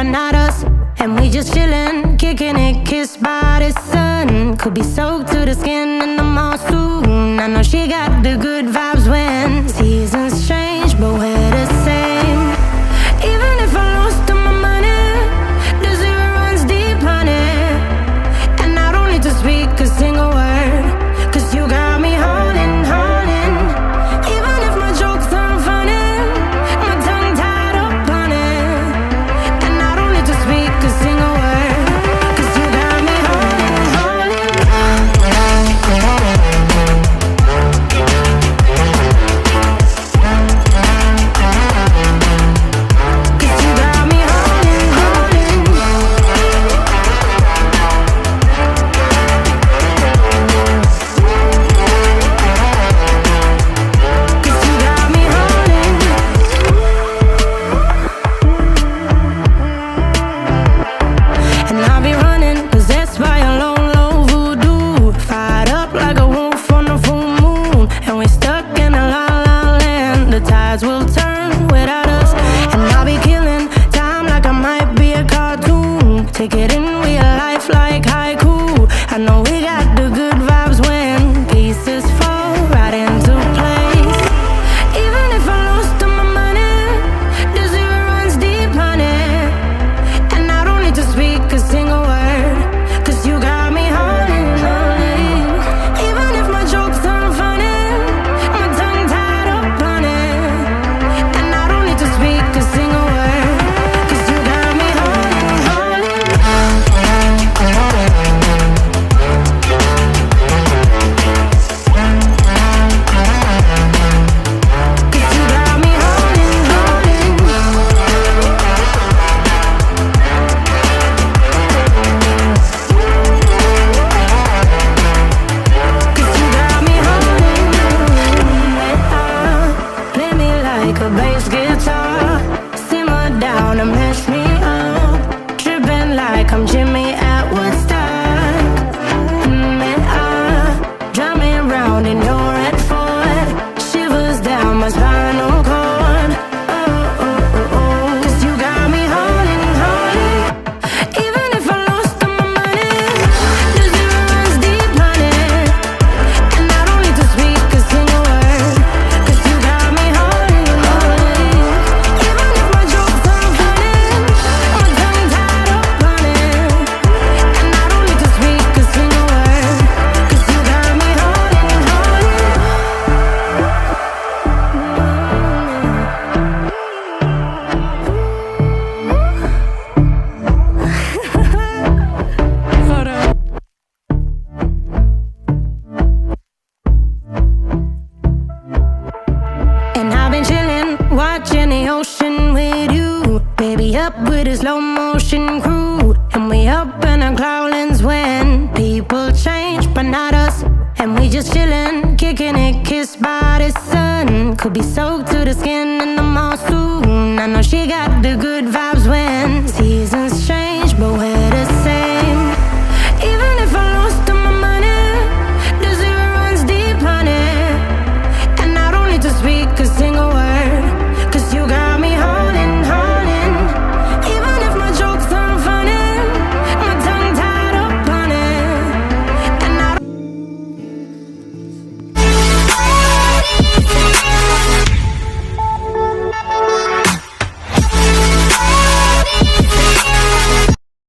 but not us. And we just chillin', kicking it, kissed by the sun. Could be soaked to the skin in the mall soon. I know she got the good vibes when seasons change, but we're the same. Even if I lost all my money, the zero runs deep, honey. And I don't need to speak a single word, 'cause you got me holding, holding. Even if my jokes aren't funny, my tongue tied up on it. And I don't need to speak a single word, 'cause you got me holding, holding. 'Cause you got me holding, holding. 'Cause you got me holding. And I'll be running, possessed by a low, low voodoo. Fired up like a wolf on a full moon. And we're stuck in a la la land. The tides will turn without us. And I'll be killing time like I might be a cartoon. Take it in real life like haiku. I know we got the good vibes when pieces fall right into place. Even if I lost all my money, the zero runs deep, honey. And I don't need to speak a single word, 'cause you got me holding, holding. Even if my jokes aren't funny, my tongue tied up on it. And I don't need to speak a single word, 'cause you got me holding, holding. 'Cause you got me holding, holding. 'Cause you got me holding. Play me like a bass guitar, simmer down and mash me up, tripping like I'm Jimmy at Woodstock. Drumming round in your red Ford, shivers down my spinal cord. Oh, oh, oh, oh. 'Cause you got me holding, holding. Even if I lost all my money, the zero runs deep, honey. And I don't need to speak a single word, 'cause you got me holding, holding. Even if my jokes aren't funny, my tongue tied up on it. And I don't need to speak a single word, 'cause you got me holding, holding. Hold on. And I've been chillin', watching the ocean with you. Baby, up with a slow motion crew. And we up in our cloudlands when people change, but not us. And we just chillin', kicking it, kissed by the sun. Could be soaked to the skin in the mall soon. I know she got the good vibes when